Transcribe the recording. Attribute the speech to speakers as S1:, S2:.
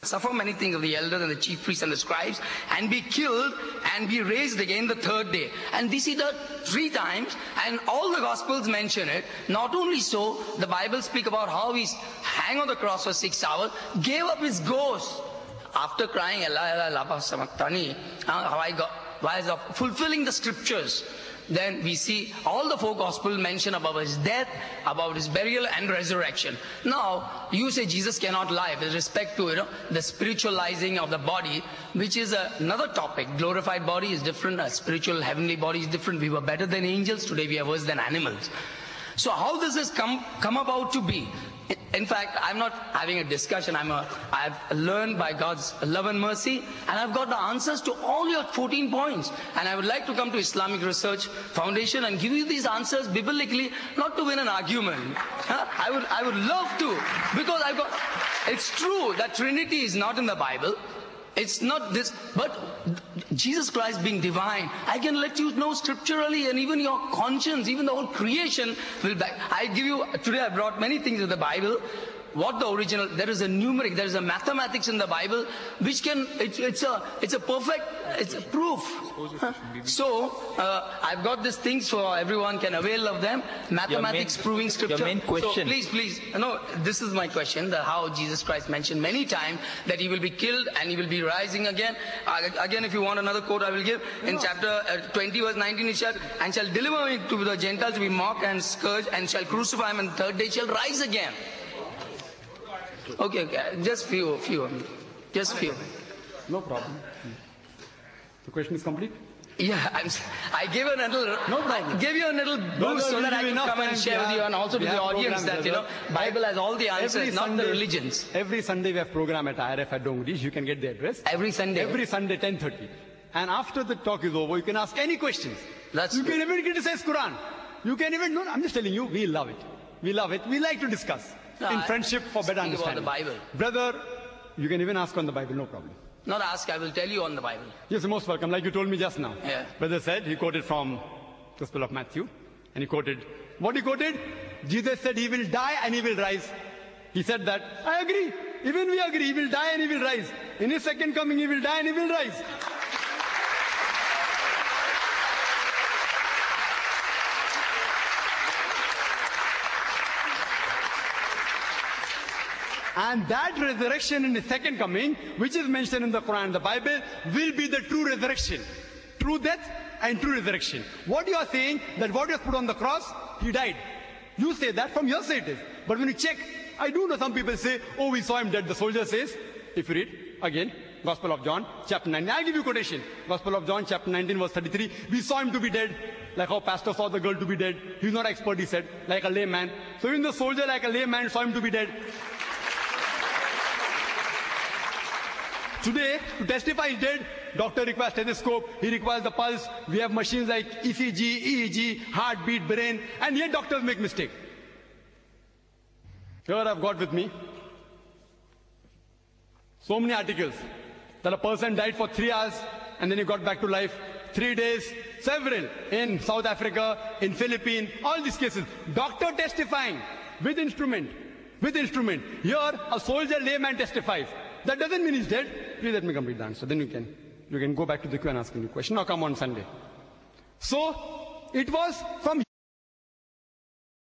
S1: suffer many things of the elders and the chief priests and the scribes, and be killed and be raised again the third day. And this he did 3 times, and all the Gospels mention it. Not only so, the Bible speak about how he hang on the cross for 6 hours, gave up his ghost after crying, Allah, Allah, lapa samaktani, fulfilling the scriptures. Then we see all the 4 Gospels mention about his death, about his burial and resurrection. Now, you say Jesus cannot lie with respect to the spiritualizing of the body, which is another topic. Glorified body is different, a spiritual heavenly body is different. We were better than angels, today we are worse than animals. So how does this come about to be? In fact, I'm not having a discussion. I've learned by God's love and mercy, and I've got the answers to all your 14 points. And I would like to come to Islamic Research Foundation and give you these answers biblically, not to win an argument. I would love to, because it's true that Trinity is not in the Bible. It's not this, but Jesus Christ being divine, I can let you know scripturally, and even your conscience, even the whole creation will back. Today I brought many things of the Bible. What the original, there is a numeric, there is a mathematics in the Bible, which can, it's a perfect, it's a proof. So, I've got these things so everyone can avail of them. Mathematics proving scripture.
S2: Your main question.
S1: So please, no, this is my question, how Jesus Christ mentioned many times that he will be killed and he will be rising again. Again, if you want another quote, I will give. In chapter 20 verse 19, he shall deliver me to the Gentiles to be mocked and scourged, and shall crucify him, and the third day shall rise again. Okay, just few. Just few.
S3: No problem. The question is complete?
S1: Yeah, I gave you a little, I gave you a little boost so that I can come and share with you, and also to the audience that, Bible has all the answers, not the religions.
S3: Every Sunday we have program at IRF at Dongrish. You can get the address.
S1: Every Sunday?
S3: Every Sunday, 10:30. And after the talk is over, you can ask any questions. You can even criticize Quran. You can even, I'm just telling you, we love it. We love it. We like to discuss. In friendship for better understanding.
S1: About the Bible.
S3: Brother, you can even ask on the Bible, no problem.
S1: Not ask, I will tell you on the Bible.
S3: Yes, you're most welcome, like you told me just now.
S1: Yeah.
S3: Brother said, he quoted from Gospel of Matthew, and he quoted, what he quoted? Jesus said he will die and he will rise. He said that, I agree. Even we agree, he will die and he will rise. In his second coming, he will die and he will rise. And that resurrection in the second coming, which is mentioned in the Quran, the Bible, will be the true resurrection. True death and true resurrection. What you are saying, that what was put on the cross, he died. You say that, from your side it is. But when you check, I do know some people say, oh, we saw him dead. The soldier says, if you read, again, Gospel of John, chapter 19. I'll give you quotation. Gospel of John, chapter 19, verse 33. We saw him to be dead, like how pastor saw the girl to be dead. He's not expert, he said, like a layman. So even the soldier, like a layman, saw him to be dead. Today, to testify he's dead, doctor requires stethoscope, he requires the pulse, we have machines like ECG, EEG, heartbeat, brain, and yet doctors make mistake. Here I've got with me so many articles that a person died for 3 hours and then he got back to life, 3 days, several, in South Africa, in Philippines, all these cases. Doctor testifying with instrument. Here, a soldier layman testifies. That doesn't mean he's dead. Please let me complete the answer. Then you can go back to the queue and ask me a question, or come on Sunday. So, it was from